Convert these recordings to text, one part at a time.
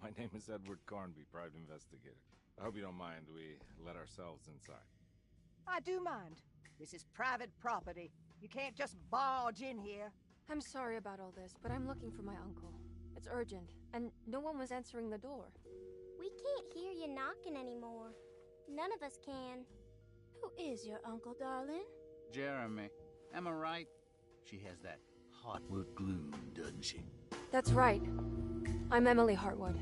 My name is Edward Carnby, private investigator. I hope you don't mind we let ourselves inside. I do mind. This is private property. You can't just barge in here. I'm sorry about all this, but I'm looking for my uncle. It's urgent, and no one was answering the door. We can't hear you knocking anymore. None of us can. Who is your uncle, darling? Jeremy. Am I right? She has that Hartwood gloom, doesn't she? That's right. I'm Emily Hartwood.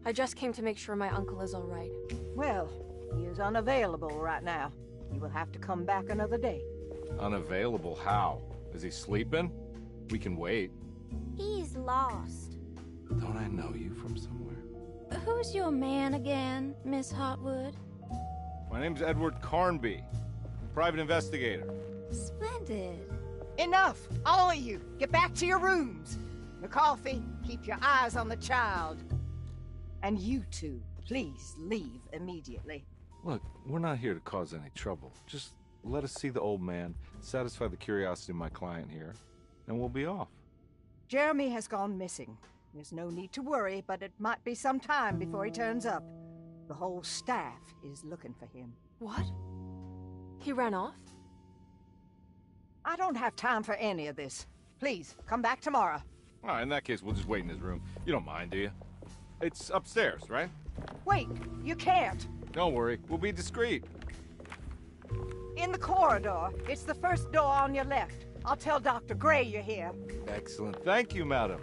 I just came to make sure my uncle is all right. Well, he is unavailable right now. You will have to come back another day. Unavailable how? Is he sleeping? We can wait. He's lost. Don't I know you from somewhere? Who's your man again, Miss Hartwood? My name's Edward Carnby, private investigator. Splendid. Enough! All of you! Get back to your rooms! McCarthy, keep your eyes on the child. And you two, please leave immediately. Look, we're not here to cause any trouble. Just let us see the old man, satisfy the curiosity of my client here, and we'll be off. Jeremy has gone missing. There's no need to worry, but it might be some time before he turns up. The whole staff is looking for him. What? He ran off? I don't have time for any of this. Please, come back tomorrow. All right, in that case, we'll just wait in his room. You don't mind, do you? It's upstairs, right? Wait, you can't. Don't worry, we'll be discreet. In the corridor. It's the first door on your left. I'll tell Dr. Gray you're here. Excellent. Thank you, madam.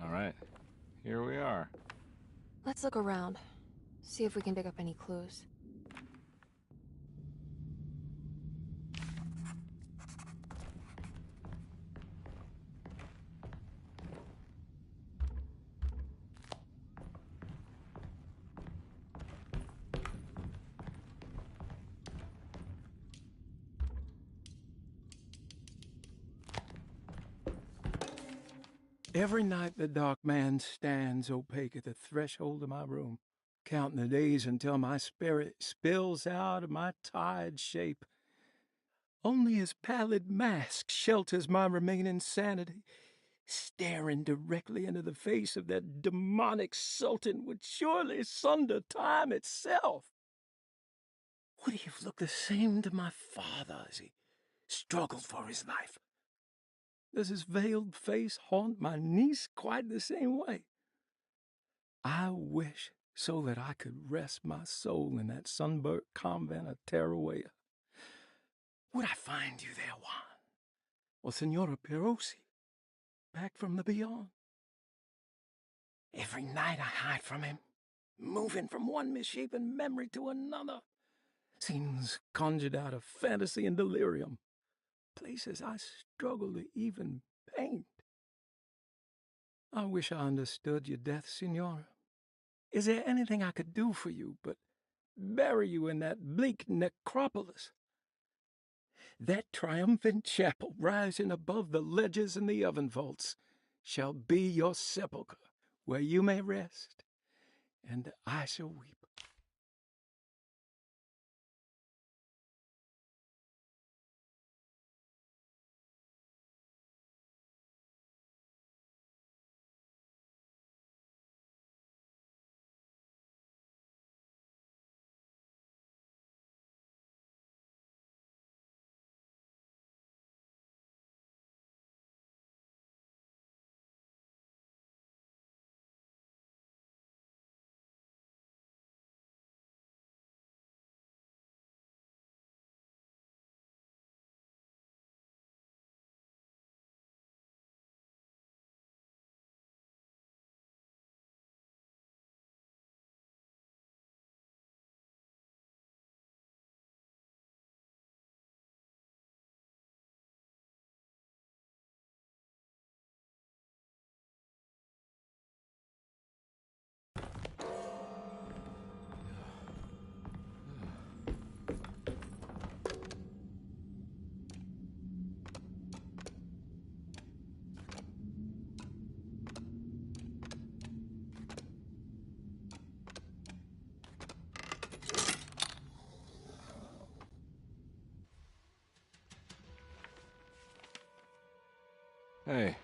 All right, here we are. Let's look around. See if we can pick up any clues. Every night the dark man stands opaque at the threshold of my room, counting the days until my spirit spills out of my tired shape. Only his pallid mask shelters my remaining sanity. Staring directly into the face of that demonic sultan would surely sunder time itself. Would he have looked the same to my father as he struggled for his life? Does his veiled face haunt my niece quite the same way? I wish so that I could rest my soul in that sunburnt convent of Teruel. Would I find you there, Juan? Or Senora Perosi, back from the beyond? Every night I hide from him, moving from one misshapen memory to another. Scenes conjured out of fantasy and delirium. Places I struggle to even paint. I wish I understood your death, Signora. Is there anything I could do for you but bury you in that bleak necropolis? That triumphant chapel rising above the ledges and the oven vaults shall be your sepulchre, where you may rest, and I shall weep. Hey,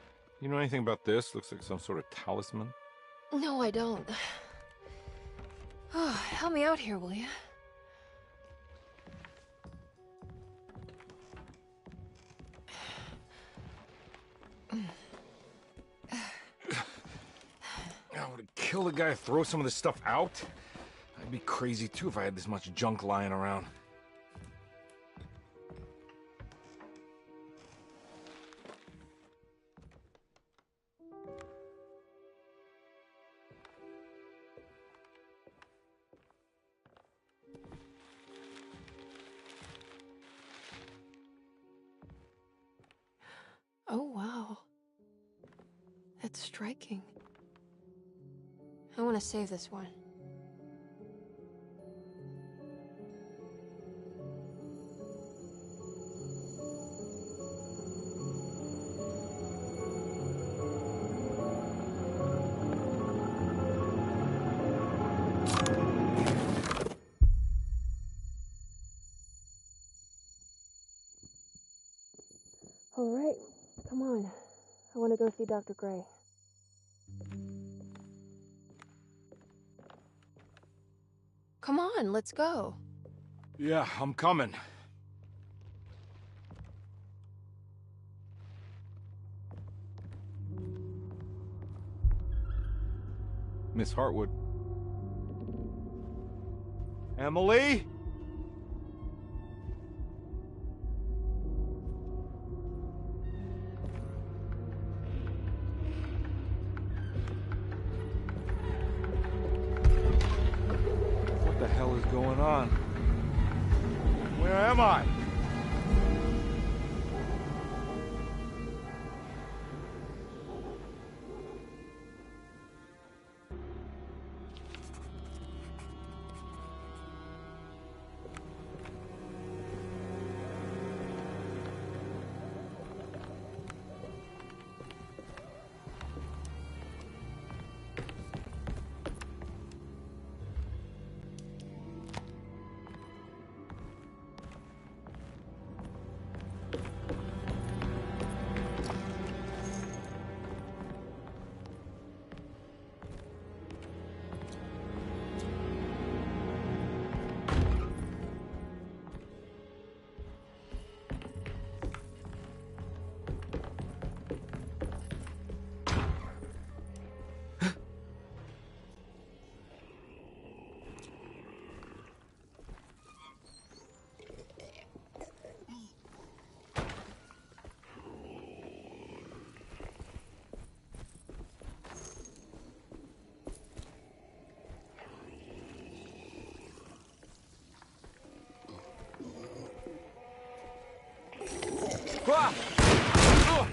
you know anything about this? Looks like some sort of talisman. No, I don't. Oh, help me out here, will you? I would kill the guy to throw some of this stuff out. I'd be crazy too if I had this much junk lying around. Oh, wow. That's striking. I want to save this one. All right, come on. I want to go see Dr. Gray. Come on, let's go. Yeah, I'm coming. Miss Hartwood. Emily? What the hell is going on? Where am I? Ah! Oh!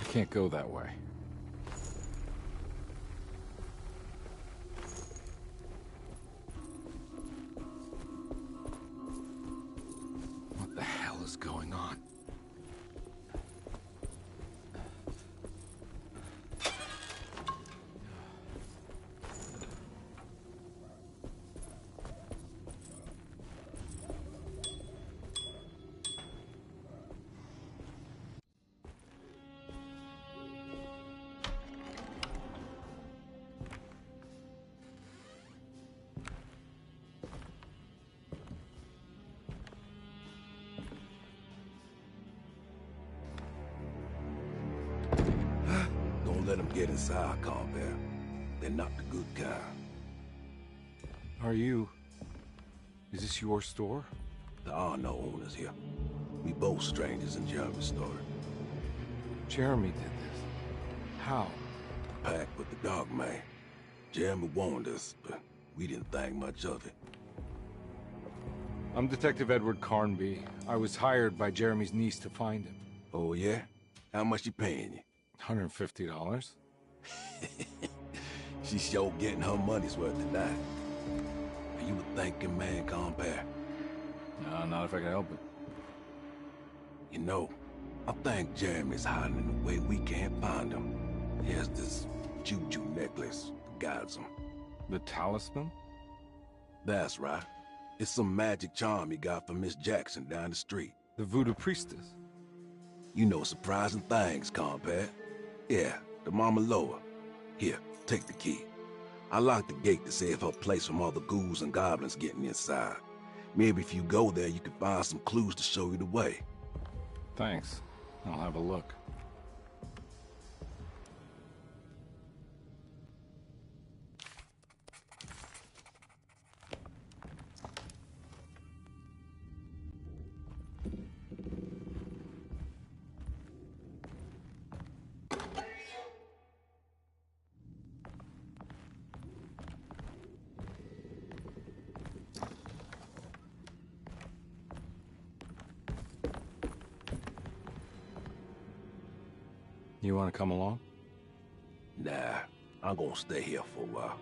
I can't go that way. What the hell is going on? let them get inside, compare. They're not the good kind. Is this your store? There are no owners here. We both strangers in Jeremy's story. Jeremy did this. How? Pact with the Dog Man. Jeremy warned us, but we didn't think much of it. I'm Detective Edward Carnby. I was hired by Jeremy's niece to find him. Oh, yeah? How much she paying you? $150. She's sure getting her money's worth tonight. Are you a thinking man, compare? No, not if I can help it. You know, I think Jeremy's hiding in a way we can't find him. He has this juju necklace that guides him. The talisman? That's right. It's some magic charm he got from Miss Jackson down the street. The voodoo priestess? You know surprising things, compare. Yeah, the Mama Loa. Here, take the key. I locked the gate to save her place from all the ghouls and goblins getting inside. Maybe if you go there, you can find some clues to show you the way. Thanks. I'll have a look. You want to come along? Nah, I'm gonna stay here for a while.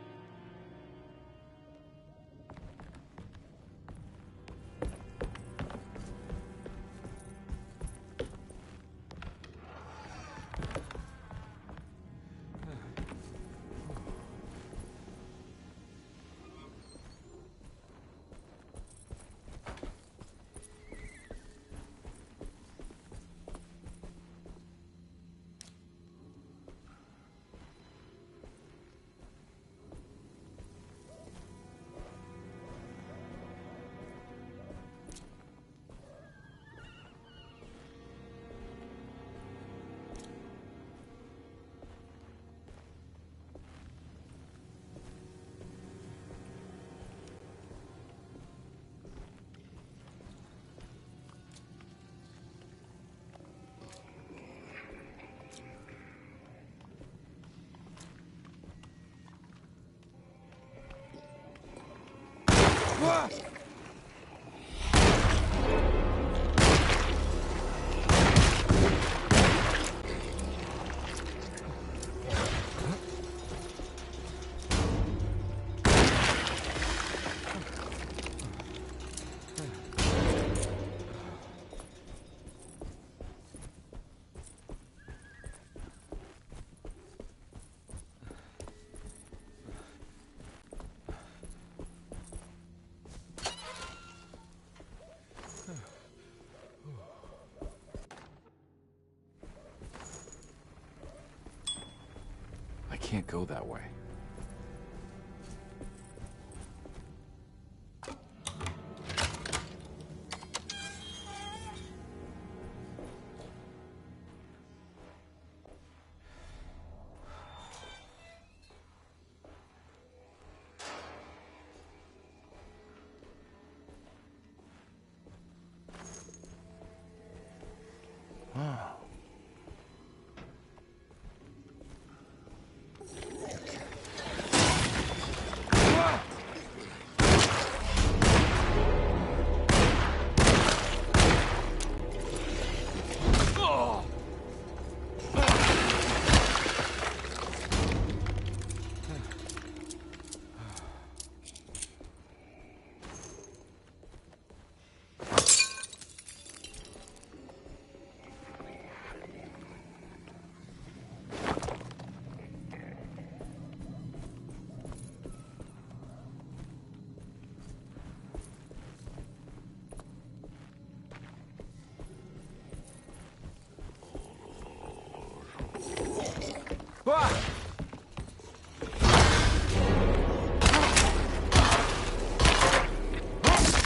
I can't go that way.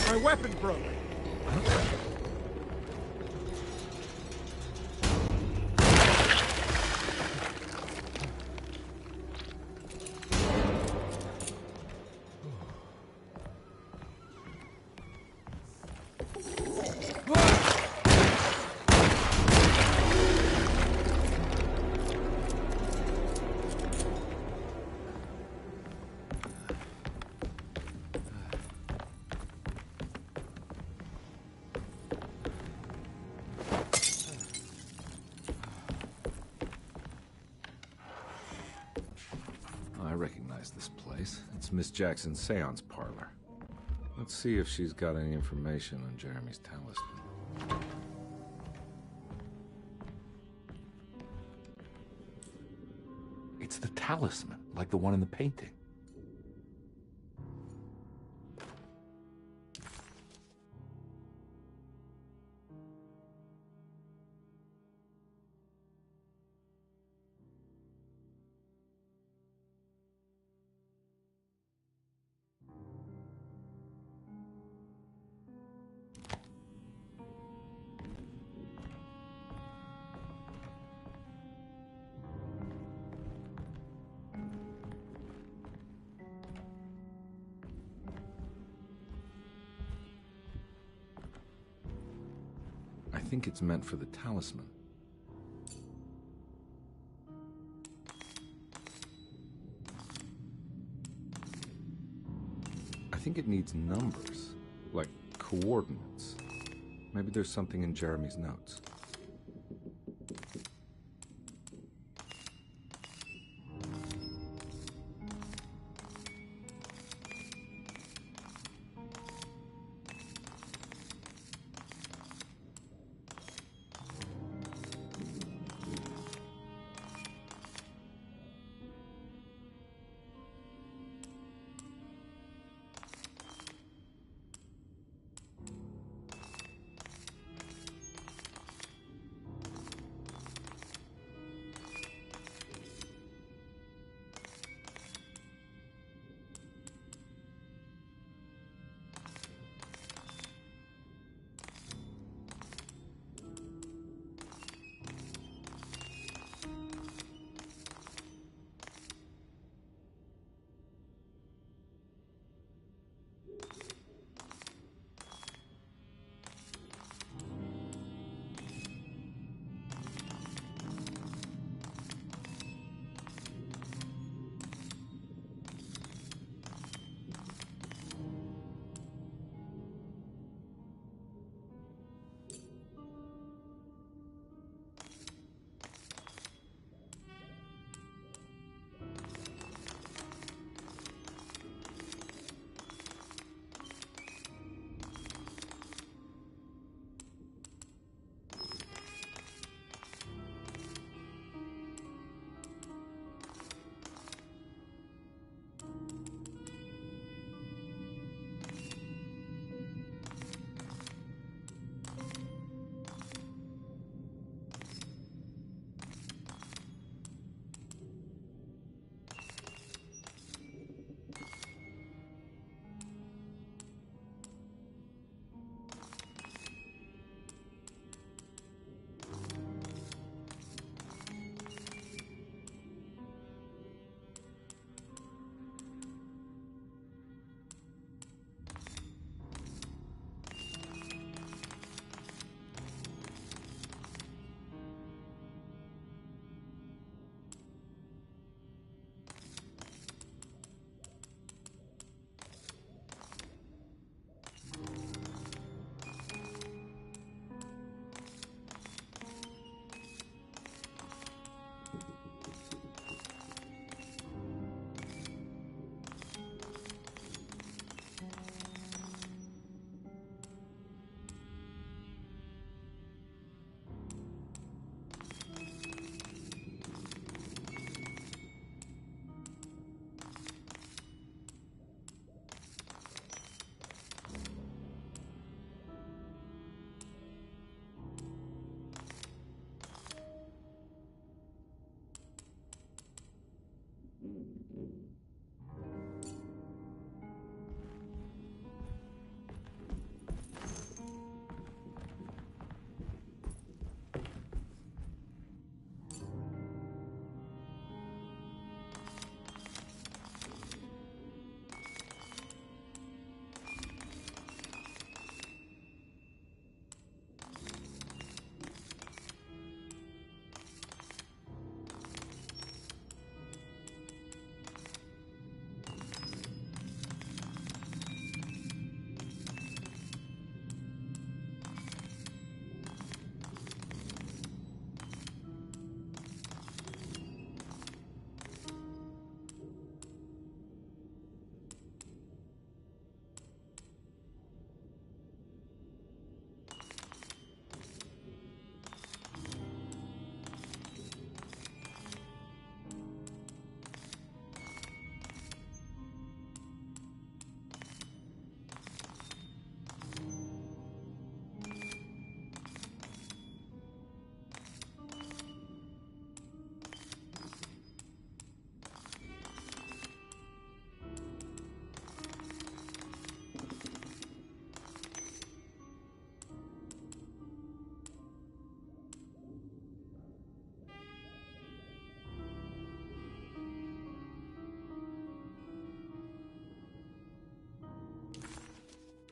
My weapon broke. recognize this place. It's Miss Jackson's seance parlor. Let's see if she's got any information on Jeremy's talisman. It's the talisman, like the one in the painting. I think it's meant for the talisman. I think it needs numbers, like coordinates. Maybe there's something in Jeremy's notes.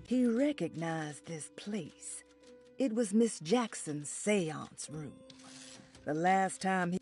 He recognized this place. It was Miss Jackson's seance room. The last time he...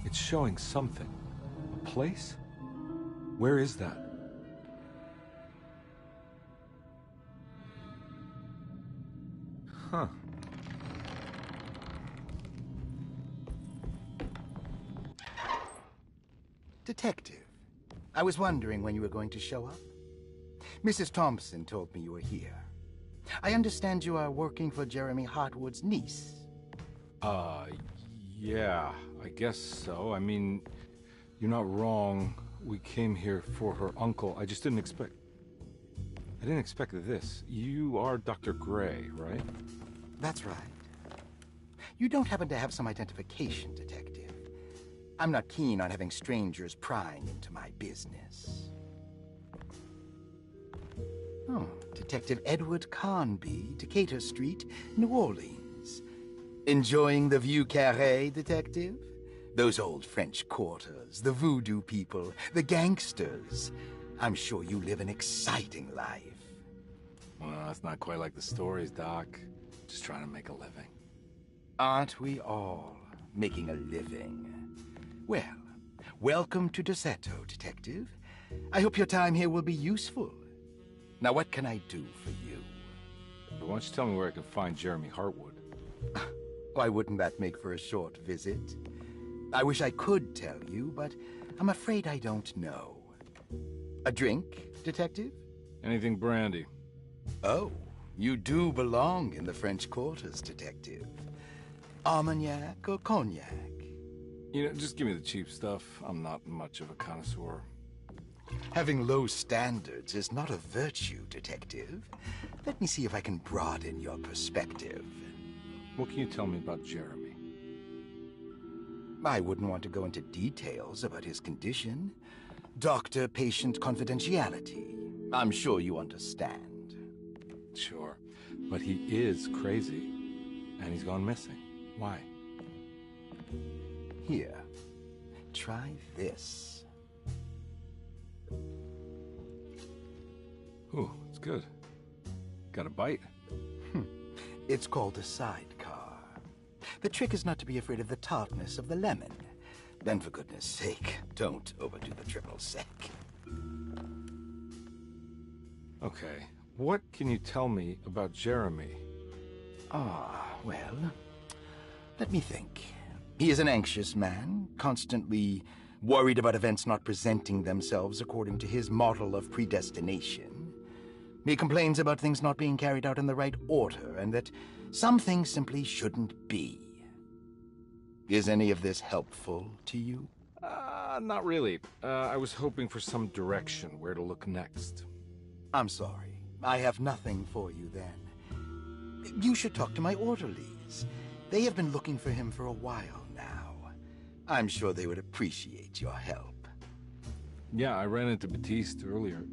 It's showing something. A place? Where is that? Huh. Detective, I was wondering when you were going to show up. Mrs. Thompson told me you were here. I understand you are working for Jeremy Hartwood's niece. Yeah, I guess so. I mean, you're not wrong. We came here for her uncle. I just didn't expect... I didn't expect this. You are Dr. Gray, right? That's right. You don't happen to have some identification, Detective. I'm not keen on having strangers prying into my business. Oh, Detective Edward Carnby, Decatur Street, New Orleans. Enjoying the Vieux Carré, Detective? Those old French quarters, the voodoo people, the gangsters. I'm sure you live an exciting life. Well, it's not quite like the stories, Doc. Just trying to make a living. Aren't we all making a living? Well, welcome to Deseto, Detective. I hope your time here will be useful. Now, what can I do for you? Why don't you tell me where I can find Jeremy Hartwood? Why wouldn't that make for a short visit? I wish I could tell you, but I'm afraid I don't know. A drink, Detective? Anything brandy. Oh, you do belong in the French quarters, Detective. Armagnac or cognac? You know, just give me the cheap stuff. I'm not much of a connoisseur. Having low standards is not a virtue, Detective. Let me see if I can broaden your perspective. What can you tell me about Jeremy? I wouldn't want to go into details about his condition. Doctor-patient confidentiality. I'm sure you understand. Sure, but he is crazy, and he's gone missing. Why? Here, try this. Ooh, it's good. Got a bite? It's called a sidecar. The trick is not to be afraid of the tartness of the lemon. Then, for goodness sake, don't overdo the triple sec. Okay, what can you tell me about Jeremy? Well, let me think. He is an anxious man, constantly worried about events not presenting themselves according to his model of predestination. He complains about things not being carried out in the right order, and that some things simply shouldn't be. Is any of this helpful to you? Not really. I was hoping for some direction where to look next. I'm sorry. I have nothing for you then. You should talk to my orderlies. They have been looking for him for a while now. I'm sure they would appreciate your help. Yeah, I ran into Batiste earlier.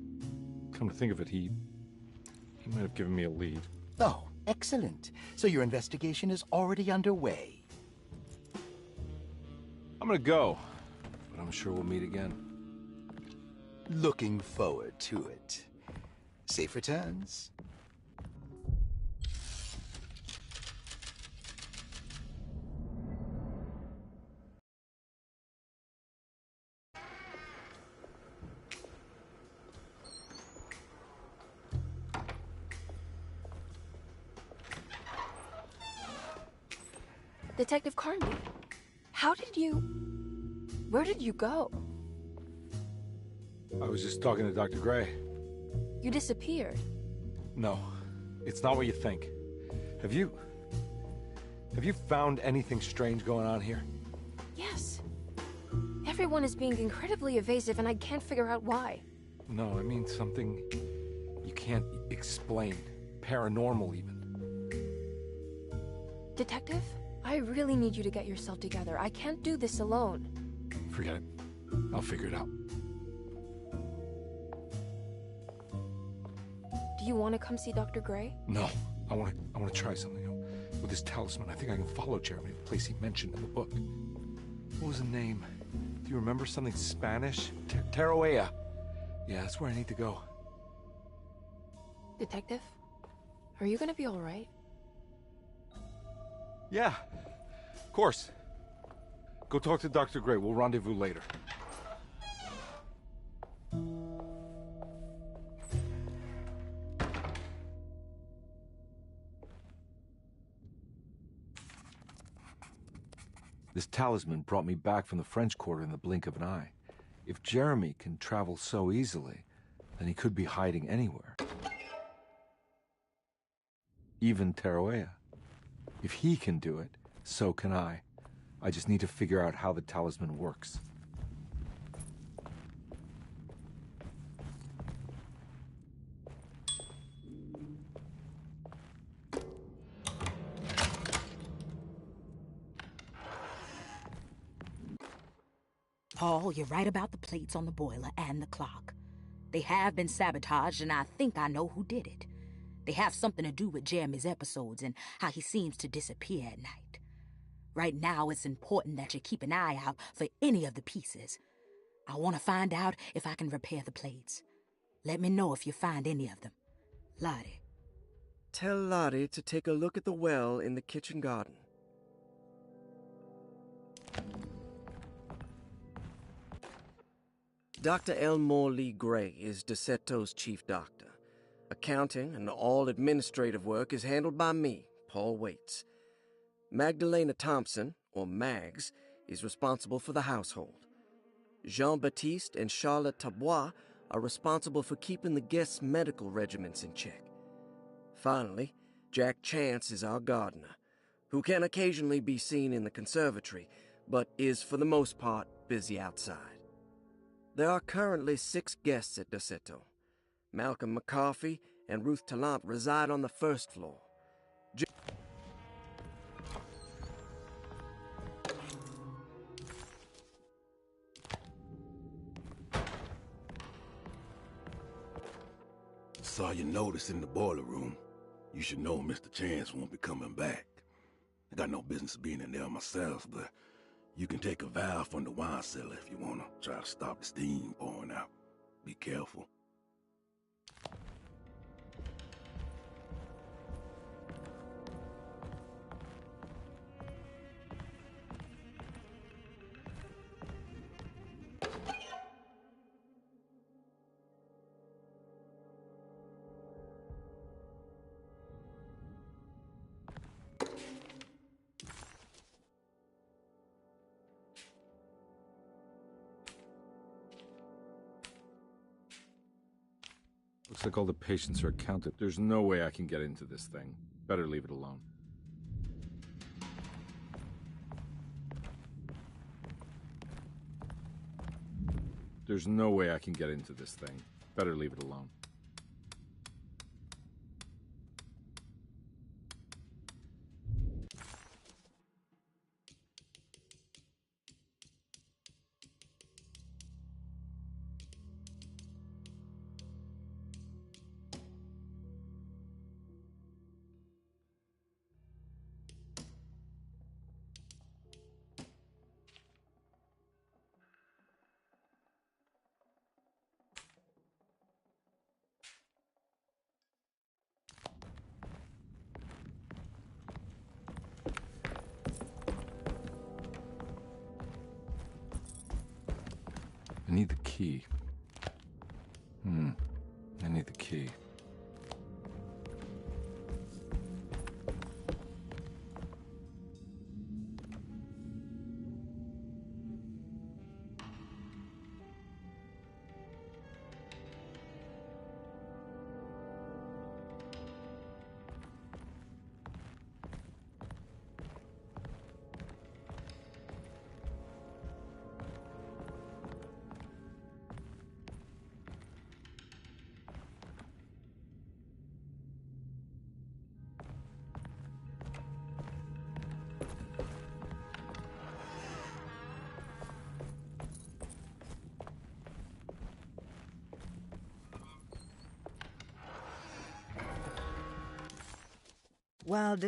Come to think of it, he might have given me a lead. Oh, excellent. So your investigation is already underway. I'm gonna go, but I'm sure we'll meet again. Looking forward to it. Safe returns. Detective Carnby, how did you... Where did you go? I was just talking to Dr. Gray. You disappeared. No, it's not what you think. Have you found anything strange going on here? Yes. Everyone is being incredibly evasive, and I can't figure out why. No, I mean something you can't explain. Paranormal, even. Detective, I really need you to get yourself together. I can't do this alone. Forget it. I'll figure it out. Do you want to come see Dr. Gray? No, I want to try something. With this talisman, I think I can follow Jeremy to the place he mentioned in the book. What was the name? Do you remember something Spanish? Tarawea. Yeah, that's where I need to go. Detective, are you gonna be all right? Yeah, of course. Go talk to Dr. Gray. We'll rendezvous later. This talisman brought me back from the French Quarter in the blink of an eye. If Jeremy can travel so easily, then he could be hiding anywhere. Even Tarawea. If he can do it, so can I. I just need to figure out how the talisman works. Paul, you're right about the plates on the boiler and the clock. They have been sabotaged, and I think I know who did it. They have something to do with Jeremy's episodes and how he seems to disappear at night. Right now, it's important that you keep an eye out for any of the pieces. I want to find out if I can repair the plates. Let me know if you find any of them. Lottie. Tell Lottie to take a look at the well in the kitchen garden. Dr. Elmore Lee Gray is Deseto's chief doctor. Accounting and all administrative work is handled by me, Paul Waits. Magdalena Thompson, or Mags, is responsible for the household. Jean-Baptiste and Charlotte Tabois are responsible for keeping the guests' medical regimens in check. Finally, Jack Chance is our gardener, who can occasionally be seen in the conservatory, but is for the most part busy outside. There are currently 6 guests at Deseto. Malcolm McCarthy and Ruth Tallant reside on the first floor. Saw your notice in the boiler room. You should know Mr. Chance won't be coming back. I got no business being in there myself, but you can take a valve from the wine cellar if you want to try to stop the steam pouring out. Be careful. Looks like all the patients are accounted. There's no way I can get into this thing. Better leave it alone. There's no way I can get into this thing. Better leave it alone. I need the key. I need the key. While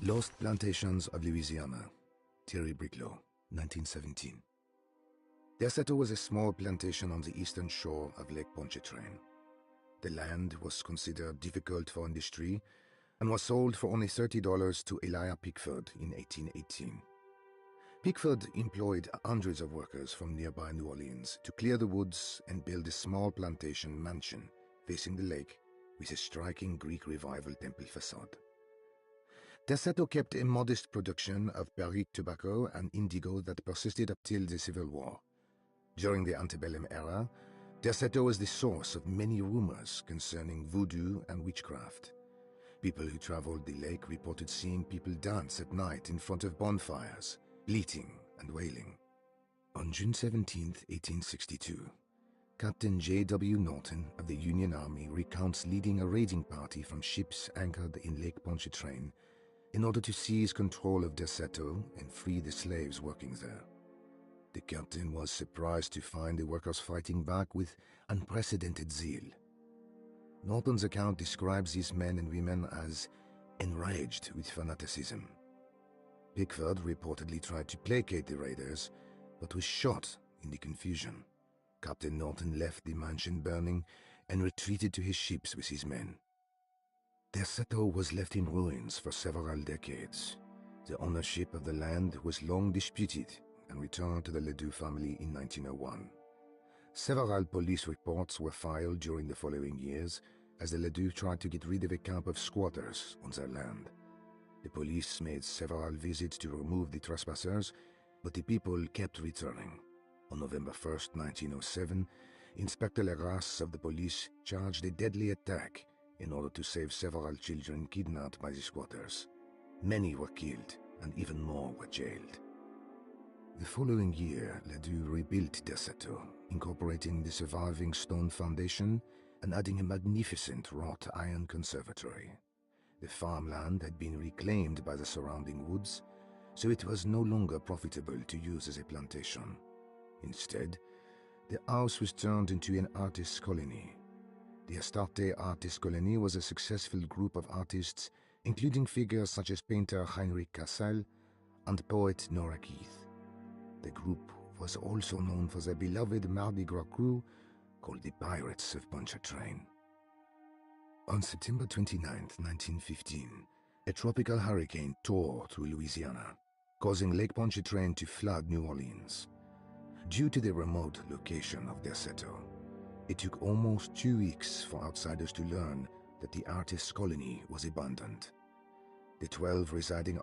Lost Plantations of Louisiana, Thierry Briclot, 1917. Derceto was a small plantation on the eastern shore of Lake Pontchartrain. The land was considered difficult for industry and was sold for only $30 to Elijah Pickford in 1818. Pickford employed hundreds of workers from nearby New Orleans to clear the woods and build a small plantation mansion facing the lake with a striking Greek Revival temple facade. Derceto kept a modest production of Perique tobacco and indigo that persisted up till the Civil War. During the antebellum era, Derceto was the source of many rumors concerning voodoo and witchcraft. People who traveled the lake reported seeing people dance at night in front of bonfires, bleating and wailing. On June 17, 1862, Captain J.W. Norton of the Union Army recounts leading a raiding party from ships anchored in Lake Pontchartrain in order to seize control of Derceto and free the slaves working there. The captain was surprised to find the workers fighting back with unprecedented zeal. Norton's account describes these men and women as enraged with fanaticism. Pickford reportedly tried to placate the raiders, but was shot in the confusion. Captain Norton left the mansion burning and retreated to his ships with his men. Derceto was left in ruins for several decades. The ownership of the land was long disputed and returned to the Ledoux family in 1901. Several police reports were filed during the following years as the Ledoux tried to get rid of a camp of squatters on their land. The police made several visits to remove the trespassers, but the people kept returning. On November 1st, 1907, Inspector Legrasse of the police charged a deadly attack in order to save several children kidnapped by the squatters. Many were killed, and even more were jailed. The following year, Ledoux rebuilt Derceto, incorporating the surviving stone foundation and adding a magnificent wrought iron conservatory. The farmland had been reclaimed by the surrounding woods, so it was no longer profitable to use as a plantation. Instead, the house was turned into an artist's colony. The Astarte Artist Colony was a successful group of artists, including figures such as painter Heinrich Cassel and poet Nora Keith. The group was also known for their beloved Mardi Gras crew called the Pirates of Pontchartrain. On September 29, 1915, a tropical hurricane tore through Louisiana, causing Lake Pontchartrain to flood New Orleans. Due to the remote location of Derceto, it took almost 2 weeks for outsiders to learn that the artist's colony was abandoned. The 12 residing